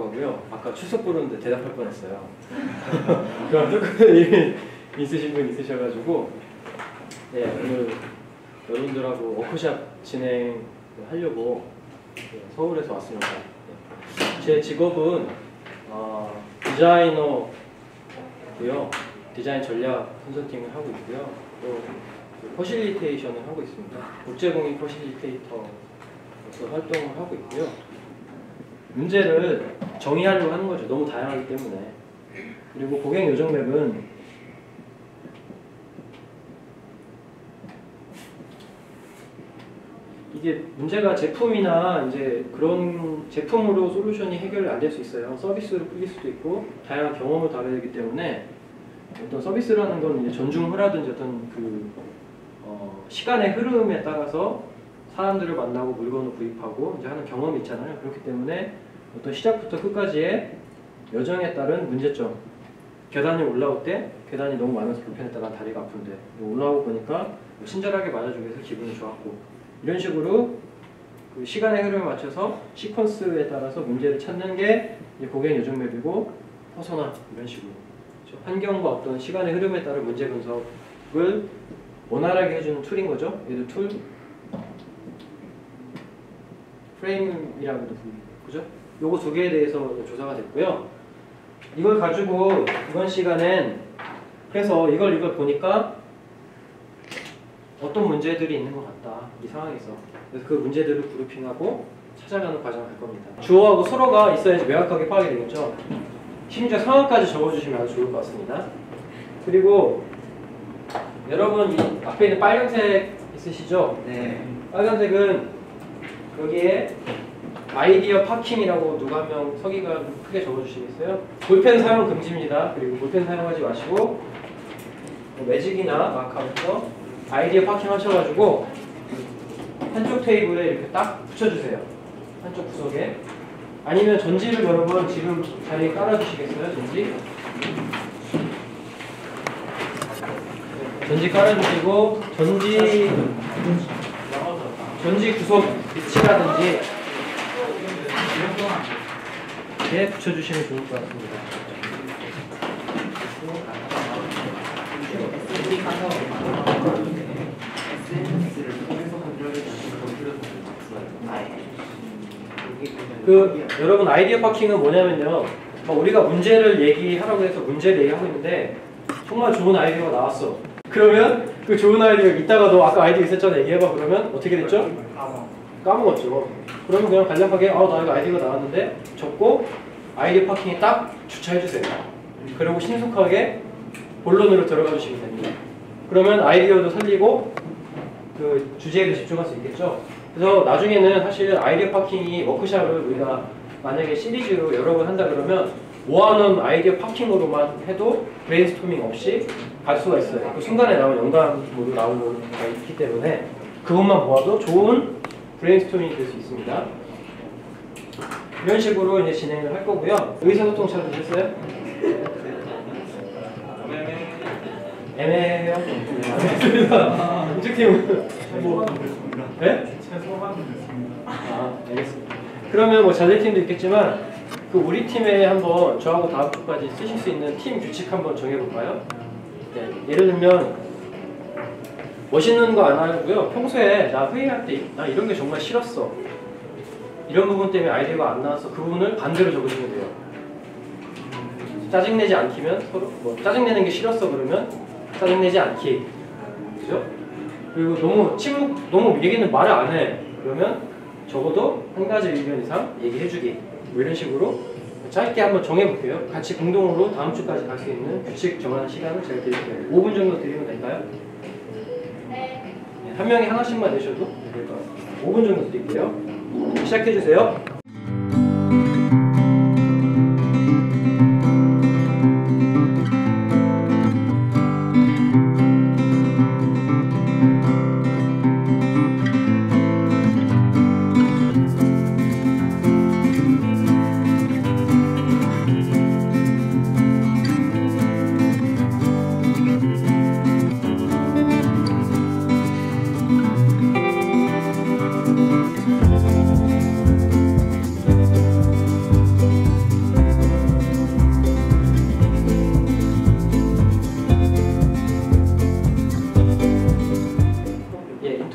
하려고 하고요. 아까 출석 부르는데 대답할 뻔했어요. 그럼 조금 일 있으신 분 있으셔가지고 네, 오늘 여러분들하고 워크숍 진행하려고 서울에서 왔습니다. 제 직업은 디자이너고요. 디자인 전략 컨설팅을 하고 있고요. 또 퍼실리테이션을 하고 있습니다. 국제공인 퍼실리테이터로서 활동을 하고 있고요. 문제를 정의하려고 하는 거죠. 너무 다양하기 때문에. 그리고 고객 요정 맵은 이게 문제가 제품이나 이제 그런 제품으로 솔루션이 해결이 안 될 수 있어요. 서비스로 풀릴 수도 있고 다양한 경험을 다뤄야 되기 때문에 어떤 서비스라는 건 이제 전중후라든지 어떤 시간의 흐름에 따라서 사람들을 만나고 물건을 구입하고 이제 하는 경험이 있잖아요. 그렇기 때문에 어떤 시작부터 끝까지의 여정에 따른 문제점. 계단이 올라올 때 계단이 너무 많아서 불편했다. 난 다리가 아픈데 올라오고 보니까 친절하게 맞아주고 해서 기분이 좋았고 이런 식으로 그 시간의 흐름에 맞춰서 시퀀스에 따라서 문제를 찾는 게 고객 요정 맵이고 퍼소나 이런 식으로 환경과 어떤 시간의 흐름에 따른 문제 분석을 원활하게 해주는 툴인 거죠. 얘도 툴 프레임이라고도 부르고 그죠? 요거 두 개에 대해서 조사가 됐고요. 이걸 가지고 이번 시간엔 그래서 이걸 보니까 어떤 문제들이 있는 것 같다 이 상황에서. 그래서 그 문제들을 그룹핑하고 찾아가는 과정을 할 겁니다. 주어하고 서로가 있어야지 명확하게 파악이 되겠죠. 심지어 상황까지 적어주시면 아주 좋을 것 같습니다. 그리고 여러분 이 앞에 있는 빨간색 있으시죠? 네. 빨간색은 여기에 아이디어 파킹이라고 누가 한 명 서기가 크게 적어주시겠어요? 볼펜 사용 금지입니다. 그리고 볼펜 사용하지 마시고 매직이나 마카부터 아이디어 파킹 하셔가지고 한쪽 테이블에 이렇게 딱 붙여주세요. 한쪽 구석에. 아니면 전지를 여러분 지금 자리에 깔아주시겠어요? 전지 깔아주시고 전지 구석 위치라든지 이렇게 붙여주시면 좋을 것 같습니다. 여러분 아이디어 파킹은 뭐냐면요. 우리가 문제를 얘기하라고 해서 문제를 얘기하고 있는데 정말 좋은 아이디어가 나왔어. 그러면 그 좋은 아이디어 이따가 너 아까 아이디어 있었잖아 얘기해봐. 그러면 어떻게 됐죠? 까먹었죠. 그러면 그냥 간략하게 나 이거 아이디어가 나왔는데 적고 아이디어 파킹에 딱 주차해주세요. 그리고 신속하게 본론으로 들어가 주시면 됩니다. 그러면 아이디어도 살리고 그 주제에도 집중할 수 있겠죠. 그래서 나중에는 사실 아이디어 파킹이 워크샵을 우리가 만약에 시리즈로 여러 번 한다 그러면 모아놓은 아이디어 파킹으로만 해도 브레인스토밍 없이 갈 수가 있어요. 그 순간에 나온 영감으로 나오는 게 있기 때문에 그것만 모아도 좋은 브레인스토밍이 될 수 있습니다. 이런 식으로 이제 진행을 할 거고요. 의사소통 잘 되셨어요? 애매해요? 이쪽 팀은 뭐 네? 최소한은 됐습니다. 알겠습니다. 그러면 뭐 자제팀도 있겠지만 그 우리 팀에 한번 저하고 다음 주까지 쓰실 수 있는 팀 규칙 한번 정해볼까요? 네, 예를 들면 멋있는 거 안 하고요. 평소에 나 회의할 때 나 이런 게 정말 싫었어. 이런 부분 때문에 아이디어가 안 나와서 그 부분을 반대로 적으시면 돼요. 짜증내지 않기면 서로 짜증내는 게 싫었어 그러면 짜증내지 않기. 그죠? 그리고 너무 얘기는 말을 안 해. 그러면 적어도 한 가지 의견 이상 얘기해주기. 뭐 이런 식으로 짧게 한번 정해볼게요. 같이 공동으로 다음 주까지 갈 수 있는 규칙 정하는 시간을 제가 드릴게요. 5분 정도 드리면 될까요? 네. 한 명이 하나씩만 내셔도 될 것 같아요. 5분 정도 드릴게요. 시작해주세요.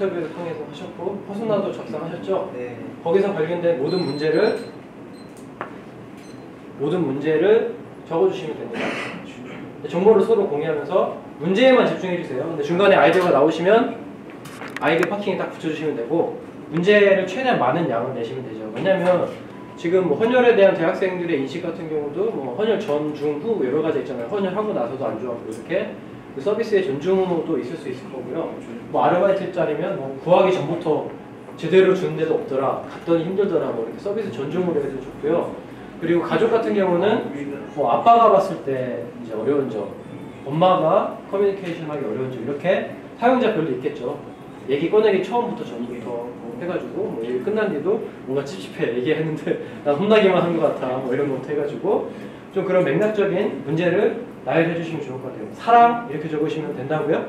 인터뷰를 통해서 하셨고 퍼스나도 작성하셨죠? 네. 거기서 발견된 모든 문제를 적어주시면 됩니다. 정보를 서로 공유하면서 문제에만 집중해 주세요. 근데 중간에 아이디어가 나오시면 아이디어 파킹에 딱 붙여주시면 되고 문제를 최대한 많은 양을 내시면 되죠. 왜냐면 지금 뭐 헌혈에 대한 대학생들의 인식 같은 경우도 뭐 헌혈 전, 중, 후 여러 가지 있잖아요. 헌혈하고 나서도 안 좋았고 이렇게 그 서비스의 존중도 있을 수 있을 거고요. 뭐 아르바이트짜리면 뭐 구하기 전부터 제대로 주는 데도 없더라, 갔더니 힘들더라, 뭐 이렇게 서비스 존중으로 해도 좋고요. 그리고 가족 같은 경우는 뭐 아빠가 봤을 때 이제 어려운 점, 엄마가 커뮤니케이션 하기 어려운 점 이렇게 사용자별로 있겠죠. 얘기 꺼내기 처음부터 전부터 뭐 해가지고 뭐 얘기 끝난 뒤도 뭔가 찝찝해 얘기했는데 난 혼나기만 한 것 같아 뭐 이런 것부터 해가지고 좀 그런 맥락적인 문제를 나열해 주시면 좋을 것 같아요. 사랑 이렇게 적으시면 된다고요?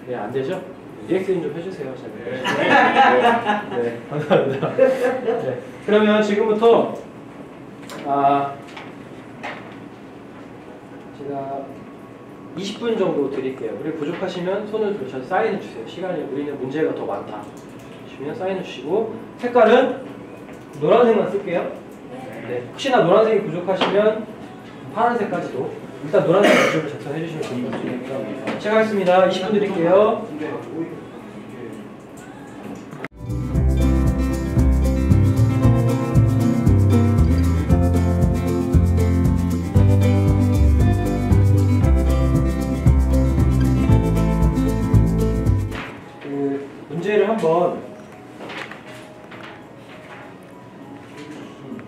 네, 안 되죠? 리액션 좀 해주세요. 제가. 네, 감사합니다. 네, 그러면 지금부터 제가 20분 정도 드릴게요. 그리고 부족하시면 손을 들으셔서 사인해 주세요. 시간이 우리는 문제가 더 많다. 주시면 사인해 주시고 색깔은 노란색만 쓸게요. 네, 혹시나 노란색이 부족하시면 파란색까지도 일단 노란색 위주로 작성해 주시면 좋을 것 같습니다. 시작하겠습니다. 20분 드릴게요. 문제를 한번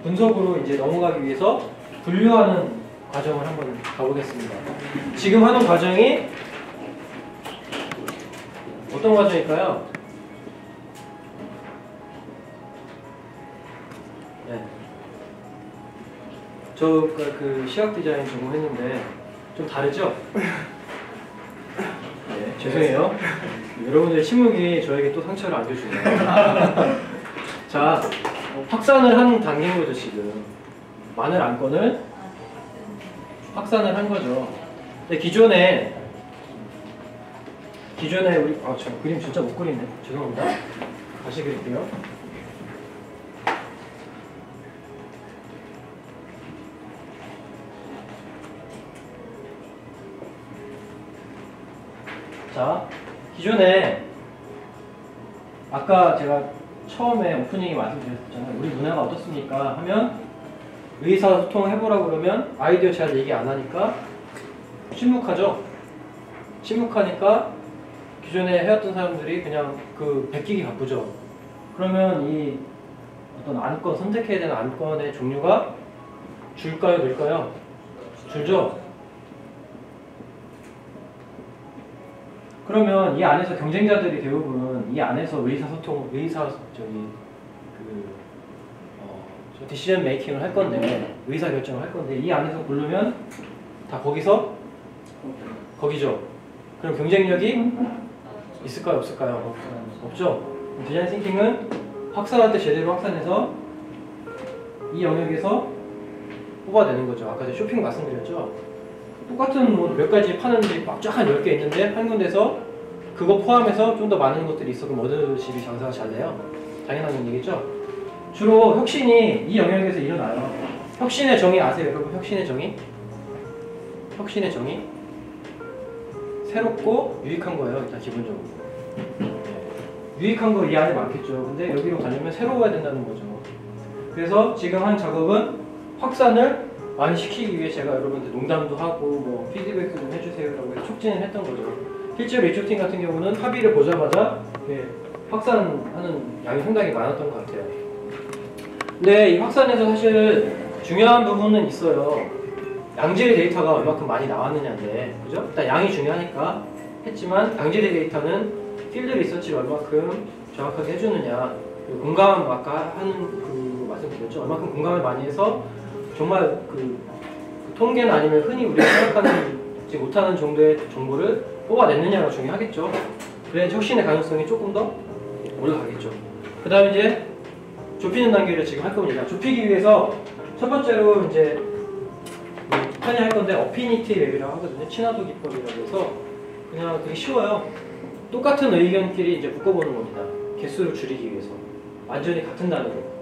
분석으로 이제 넘어가기 위해서 분류하는 과정을 한번 가보겠습니다. 지금 하는 과정이 어떤 과정일까요? 네. 저 그 시각 디자인 전공했는데 좀 다르죠? 네, 죄송해요. 여러분들의 침묵이 저에게 또 상처를 안겨주네요. 자, 확산을 한 단계인 거죠, 지금. 많은 안건을 확산을 한 거죠. 근데 기존에 우리, 저 그림 진짜 못 그리네. 죄송합니다. 다시 그릴게요. 자, 기존에 아까 제가 처음에 오프닝에 말씀드렸잖아요. 우리 문화가 어떻습니까? 하면 의사소통 해보라고 그러면 아이디어 잘 얘기 안 하니까 침묵하죠. 침묵하니까 기존에 해왔던 사람들이 그냥 그 베끼기 바쁘죠. 그러면 이 어떤 안건, 선택해야 되는 안건의 종류가 줄까요, 늘까요? 줄죠? 그러면 이 안에서 경쟁자들이 대부분 이 안에서 디시전 메이킹을 할 건데, 의사 결정을 할 건데 이 안에서 고르면 다 거기죠. 그럼 경쟁력이 있을까요, 없을까요? 없죠. 디자인 싱킹은 확산할 때 제대로 확산해서 이 영역에서 뽑아내는 거죠. 아까 제가 쇼핑 말씀드렸죠. 똑같은 뭐 몇 가지 파는데 막 쫙 한 10개 있는데 한 군데서 그거 포함해서 좀 더 많은 것들이 있어. 그럼 어느 집이 장사가 잘 돼요? 당연한 얘기죠. 주로 혁신이 이 영역에서 일어나요. 혁신의 정의 아세요, 여러분? 혁신의 정의? 혁신의 정의? 새롭고 유익한 거예요, 일단 기본적으로. 유익한 거 이 안에 많겠죠. 근데 여기로 가려면 새로워야 된다는 거죠. 그래서 지금 한 작업은 확산을 많이 시키기 위해 제가 여러분들 농담도 하고 뭐 피드백도 좀 해주세요라고 해서 촉진을 했던 거죠. 실제로 이쪽 팀 같은 경우는 합의를 보자마자 확산하는 양이 상당히 많았던 것 같아요. 근데 이 확산에서 사실 중요한 부분은 있어요. 양질의 데이터가 얼마큼 많이 나왔느냐인데, 그죠? 일단 양이 중요하니까 했지만 양질의 데이터는 필드 리서치를 얼마큼 정확하게 해주느냐, 그리고 공감 아까 하는 그 말씀드렸죠. 얼마큼 공감을 많이 해서 정말 그 통계는 아니면 흔히 우리가 생각하지 못하는 정도의 정보를 뽑아냈느냐가 중요하겠죠. 그래야 혁신의 가능성이 조금 더 올라가겠죠. 그 다음에 이제 좁히는 단계를 지금 할 겁니다. 좁히기 위해서 첫 번째로 이제 편히 할 건데 어피니티 랩이라고 하거든요. 친화도 기법이라고 해서 그냥 되게 쉬워요. 똑같은 의견끼리 이제 묶어보는 겁니다. 개수를 줄이기 위해서. 완전히 같은 단어로.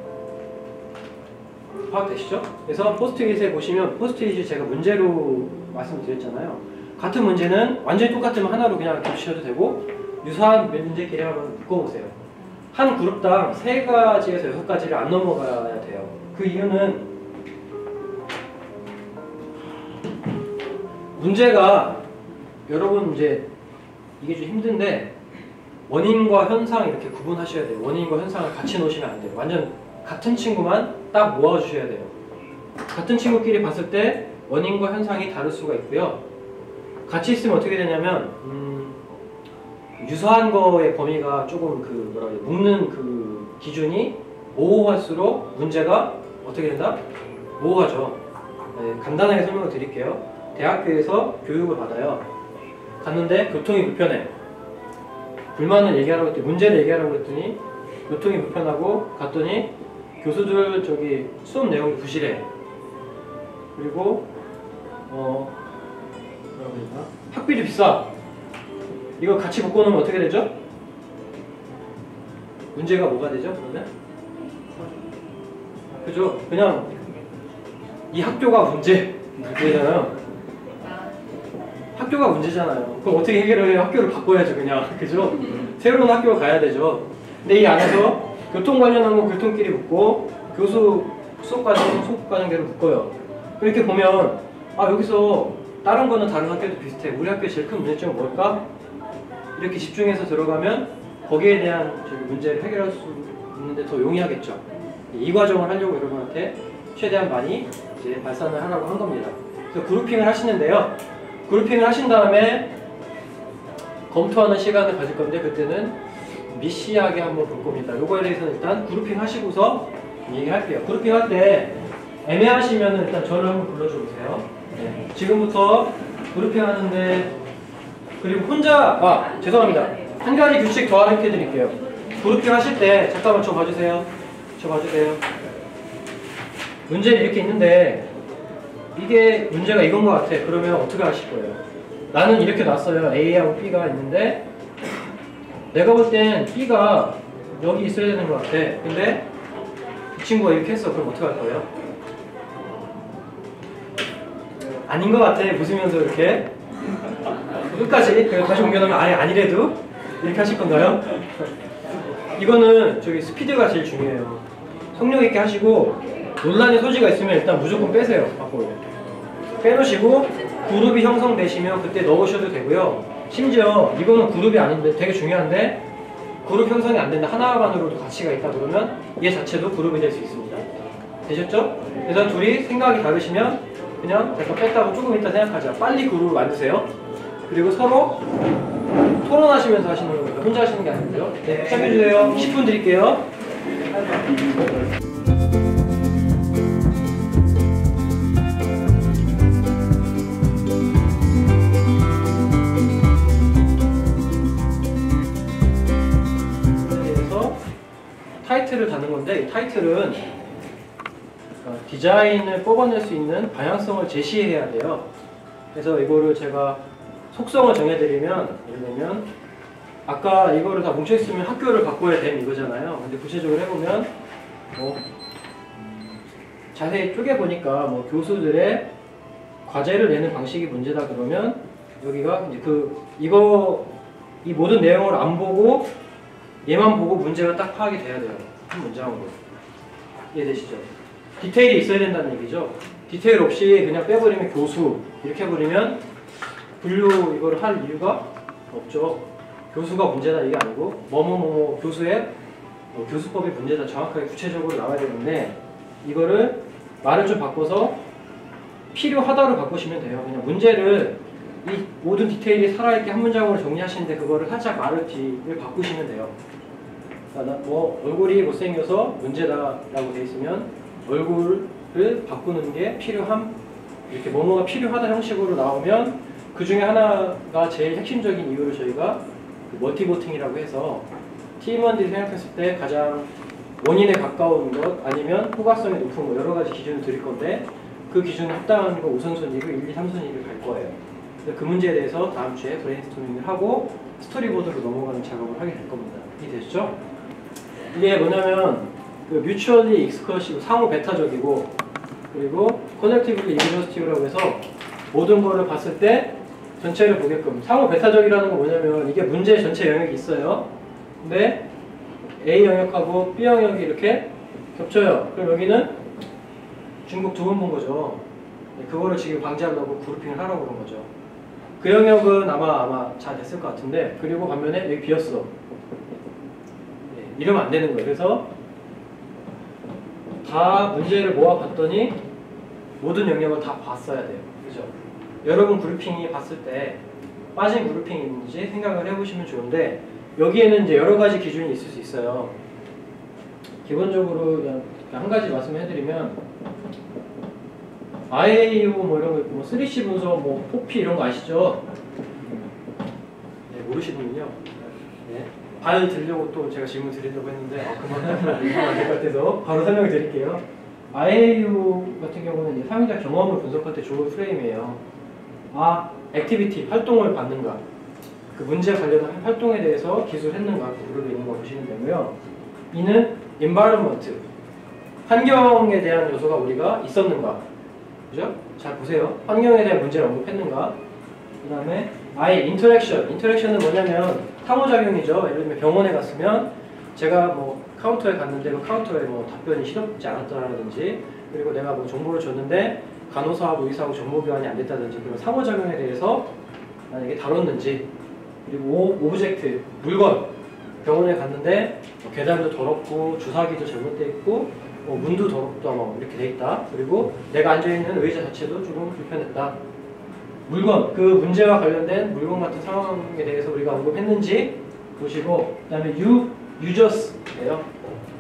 파악되시죠? 그래서 포스트잇에 보시면 포스트잇이 제가 문제로 말씀드렸잖아요. 같은 문제는 완전히 똑같으면 하나로 그냥 겹치셔도 되고 유사한 문제끼리 한번 묶어보세요. 한 그룹당 3가지에서 6가지를 안 넘어가야 돼요. 그 이유는 문제가 여러분 이제 이게 좀 힘든데 원인과 현상 이렇게 구분하셔야 돼요. 원인과 현상을 같이 놓으시면 안 돼요. 완전 같은 친구만 딱 모아주셔야 돼요. 같은 친구끼리 봤을 때 원인과 현상이 다를 수가 있고요. 같이 있으면 어떻게 되냐면 유사한 거의 범위가 조금 그 뭐라 그래 묶는 그 기준이 모호할수록 문제가 어떻게 된다? 모호하죠. 네, 간단하게 설명을 드릴게요. 대학교에서 교육을 받아요. 갔는데 교통이 불편해. 불만을 얘기하라고 했더니 문제를 얘기하라고 했더니 교통이 불편하고 갔더니 교수들 저기 수업 내용이 부실해. 그리고 뭐라고 해야 되나? 학비도 비싸. 이거 같이 묶어놓으면 어떻게 되죠? 문제가 뭐가 되죠? 그러면? 그죠? 그냥 이 학교가 문제잖아요. 학교가 문제잖아요. 그럼 어떻게 해결을 해요? 학교를 바꿔야죠, 그냥. 그죠? 새로운 학교를 가야 되죠. 근데 이 안에서 교통 관련한 거 교통끼리 묶고 교수 수업 과정, 수업 과정대로 묶어요. 이렇게 보면 아 여기서 다른 거는 다른 학교도 비슷해. 우리 학교의 제일 큰 문제점은 뭘까? 이렇게 집중해서 들어가면 거기에 대한 저기 문제를 해결할 수 있는데 더 용이하겠죠. 이 과정을 하려고 여러분한테 최대한 많이 이제 발산을 하라고 한 겁니다. 그래서 그룹핑을 하시는데요. 그룹핑을 하신 다음에 검토하는 시간을 가질 건데 그때는 미시하게 한번 볼 겁니다. 요거에 대해서는 일단 그룹핑 하시고서 얘기할게요. 그룹핑 할 때 애매하시면 일단 저를 한번 불러줘 보세요. 네. 지금부터 그룹핑 하는데 그리고 혼자 죄송합니다. 한 가지 규칙 더 알려 드릴게요. 그룹핑 하실 때 잠깐만 저 봐주세요. 저 봐주세요. 문제 이렇게 있는데 이게 문제가 이건 것 같아. 그러면 어떻게 하실 거예요? 나는 이렇게 놨어요. A하고 B가 있는데 내가 볼 땐 B가 여기 있어야 되는 것 같아. 근데 이 친구가 이렇게 했어. 그럼 어떻게 할 거예요? 아닌 것 같아. 웃으면서 이렇게 끝까지 다시 옮겨놓으면 아니래도 이렇게 하실 건가요? 이거는 저기 스피드가 제일 중요해요. 속력 있게 하시고 논란의 소지가 있으면 일단 무조건 빼세요. 밖으로 빼놓으시고 그룹이 형성되시면 그때 넣으셔도 되고요. 심지어 이거는 그룹이 아닌데 되게 중요한데 그룹 형성이 안 된다. 하나만으로도 가치가 있다 그러면 얘 자체도 그룹이 될 수 있습니다. 되셨죠? 그래서 둘이 생각이 다르시면 그냥 잠깐 뺐다고 조금 이따 생각하자. 빨리 그룹을 만드세요. 그리고 서로 토론하시면서 하시는 거예요. 혼자 하시는 게 아니고요. 네, 시작해주세요. 10분 드릴게요. 그래서 타이틀을 다는 건데 이 타이틀은 디자인을 뽑아낼 수 있는 방향성을 제시해야 돼요. 그래서 이거를 제가 속성을 정해드리면 예를 들면 아까 이거를 다 뭉쳐있으면 학교를 바꿔야 됨 이거잖아요. 근데 구체적으로 해보면 뭐 자세히 쪼개보니까 뭐 교수들의 과제를 내는 방식이 문제다 그러면 여기가 이제 이 모든 내용을 안 보고 얘만 보고 문제가 딱 파악이 돼야 돼요. 한 문장으로. 이해되시죠? 디테일이 있어야 된다는 얘기죠. 디테일 없이 그냥 빼버리면 교수 이렇게 해버리면 분류 이걸 할 이유가 없죠. 교수가 문제다 이게 아니고 뭐뭐뭐 교수의 교수법의 문제다 정확하게 구체적으로 나와야 되는데 이거를 말을 좀 바꿔서 필요하다로 바꾸시면 돼요. 그냥 문제를 이 모든 디테일이 살아있게 한 문장으로 정리하시는데 그거를 살짝 말을 뒤를 바꾸시면 돼요. 그러니까 뭐 얼굴이 못생겨서 문제다라고 돼 있으면 얼굴을 바꾸는 게 필요함 이렇게 뭐뭐가 필요하다 형식으로 나오면 그 중에 하나가 제일 핵심적인 이유를 저희가 그 멀티보팅이라고 해서 팀원들이 생각했을 때 가장 원인에 가까운 것 아니면 호가성이 높은 것 여러 가지 기준을 드릴 건데 그 기준에 합당한 거 우선순위로 1, 2, 3순위를 갈 거예요. 그 문제에 대해서 다음 주에 브레인스토밍을 하고 스토리보드로 넘어가는 작업을 하게 될 겁니다. 이해되시죠? 이게 뭐냐면 그 뮤추얼리 익스커시브 상호 베타적이고 그리고 커넥티블리 일러스티브라고 해서 모든 거를 봤을 때 전체를 보게끔 상호 베타적이라는 건 뭐냐면 이게 문제 전체 영역이 있어요. 근데 A 영역하고 B 영역이 이렇게 겹쳐요. 그럼 여기는 중복 두 번 본 거죠. 그거를 지금 방지하려고 그룹핑을 하라고 그런 거죠. 그 영역은 아마 잘 됐을 것 같은데 그리고 반면에 여기 비었어. 이러면 안 되는 거예요. 그래서 다 문제를 모아봤더니 모든 영역을 다 봤어야 돼요. 그죠? 여러분 그룹핑이 봤을 때 빠진 그룹핑이 있는지 생각을 해보시면 좋은데 여기에는 이제 여러 가지 기준이 있을 수 있어요. 기본적으로 그냥 한 가지 말씀해드리면 IAO 뭐 이런 거 있고 뭐 3C 분석, 뭐 4P 이런 거 아시죠? 네, 모르시는군요. 네. 발 들려고 또 제가 질문 드리려고 했는데 그만하면 안 될 것 같아서 바로 설명을 드릴게요. IAO 같은 경우는 이제 사용자 경험을 분석할 때 좋은 프레임이에요. 액티비티, 활동을 받는가, 그 문제 관련한 활동에 대해서 기술했는가 그 그룹에 있는 거 보시면 되고요. E는 environment, 환경에 대한 요소가 우리가 있었는가, 그죠? 잘 보세요. 환경에 대한 문제를 언급했는가. 그 다음에 I, 인터랙션은 뭐냐면 상호작용이죠. 예를 들면 병원에 갔으면 제가 뭐 카운터에 갔는데 그 카운터에 뭐 답변이 실없지 않았다라든지 그리고 내가 뭐 정보를 줬는데 간호사하고 의사하고 정보 교환이 안 됐다든지 그런 상호작용에 대해서 만약에 다뤘는지. 그리고 오브젝트, 물건, 병원에 갔는데 뭐 계단도 더럽고 주사기도 잘못돼 있고 문도 더럽다 뭐 이렇게 돼 있다. 그리고 내가 앉아있는 의자 자체도 조금 불편했다. 물건, 그 문제와 관련된 물건 같은 상황에 대해서 우리가 언급했는지 보시고, 그 다음에 유저스예요.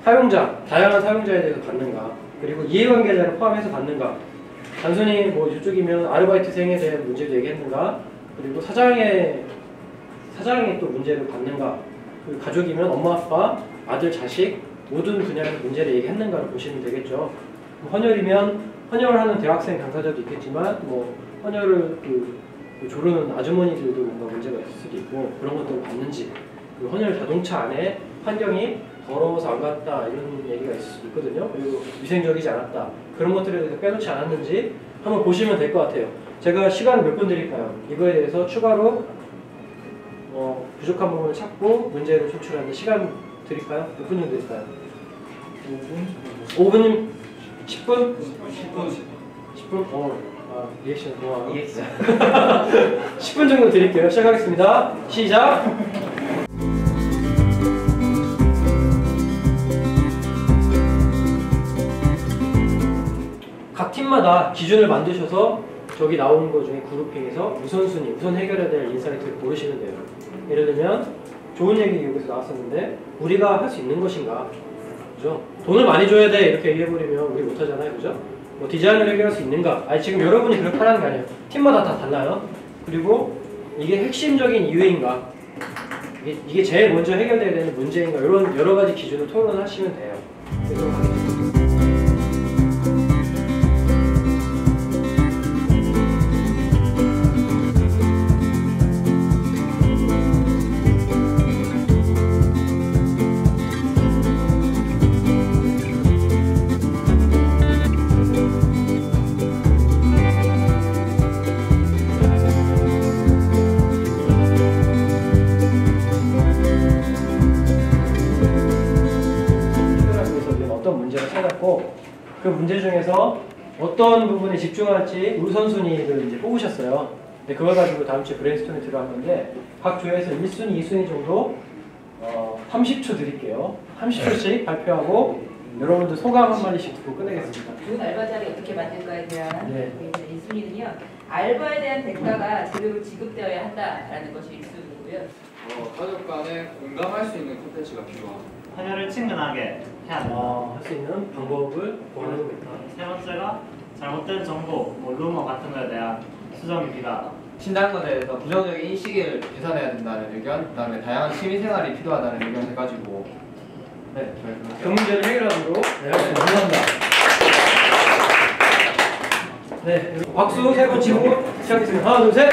사용자, 다양한 사용자에 대해서 받는가, 그리고 이해관계자를 포함해서 받는가. 단순히 뭐 이쪽이면 아르바이트생에 대한 문제도 얘기했는가, 그리고 사장의 또 문제를 받는가, 그리고 가족이면 엄마, 아빠, 아들, 자식 모든 분야의 문제를 얘기했는가를 보시면 되겠죠. 헌혈이면 헌혈을 하는 대학생 당사자도 있겠지만 뭐 헌혈을 조르는 아주머니들도 뭔가 문제가 있을 수도 있고 그런 것들을 봤는지, 그리고 헌혈 자동차 안에 환경이 더러워서 안 갔다 이런 얘기가 있을 수도 있거든요. 그리고 위생적이지 않았다 그런 것들에 대해서 빼놓지 않았는지 한번 보시면 될 것 같아요. 제가 시간을 몇 분 드릴까요? 이거에 대해서 추가로 부족한 부분을 찾고 문제를 제출하는 시간 드릴까요? 몇 분 정도 드릴까요? 5분? 10분? 10분? 리액션 고마워요. 리액션. 10분 정도 드릴게요. 시작하겠습니다. 시작! 각 팀마다 기준을 만드셔서 저기 나오는 것 중에 그룹핑에서 우선순위, 우선 해결해야 될 인사이트를 고르시면 돼요. 예를 들면 좋은 얘기 여기서 나왔었는데 우리가 할 수 있는 것인가, 그죠? 돈을 많이 줘야 돼 이렇게 얘기해버리면 우리 못하잖아요, 그죠? 뭐 디자인을 해결할 수 있는가? 아니 지금 여러분이 그렇게 하라는 게 아니에요. 팀마다 다 달라요. 그리고 이게 핵심적인 이유인가? 이게 제일 먼저 해결돼야 되는 문제인가? 이런 여러 가지 기준을 토론하시면 돼요. 그래서 하겠습니다. 그 문제 중에서 어떤 부분에 집중할지 우선순위를 이제 뽑으셨어요. 근데 그걸 가지고 다음 주에 브레인스토밍 들어갈 건데 각 조에서 1순위, 2순위 정도 30초 드릴게요. 30초씩 발표하고 여러분들 소감 한 마디씩 듣고 끝내겠습니다. 좋은 알바 자리 어떻게 만들까에 대한 네. 1순위는요. 알바에 대한 대가가 제대로 지급되어야 한다라는 것이 1순위고요. 가족 간에 공감할 수 있는 콘텐츠가 필요하다. 헌혈을 친근하게 해야 된다. 할 수 있는 방법을 고안하고 있다. 세 번째가 잘못된 정보, 뭐 루머 같은 거에 대한 수정이 필요하다. 신당에 대해서 부정적인 인식을 개선해야 된다는 의견, 그다음에 다양한 취미생활이 필요하다는 의견 해가지고 네, 저희 그 그렇게 문제를 해결하도록 감사합니다. 네, 박수 세 번 치고 시작하겠습니다. 하나, 둘, 셋.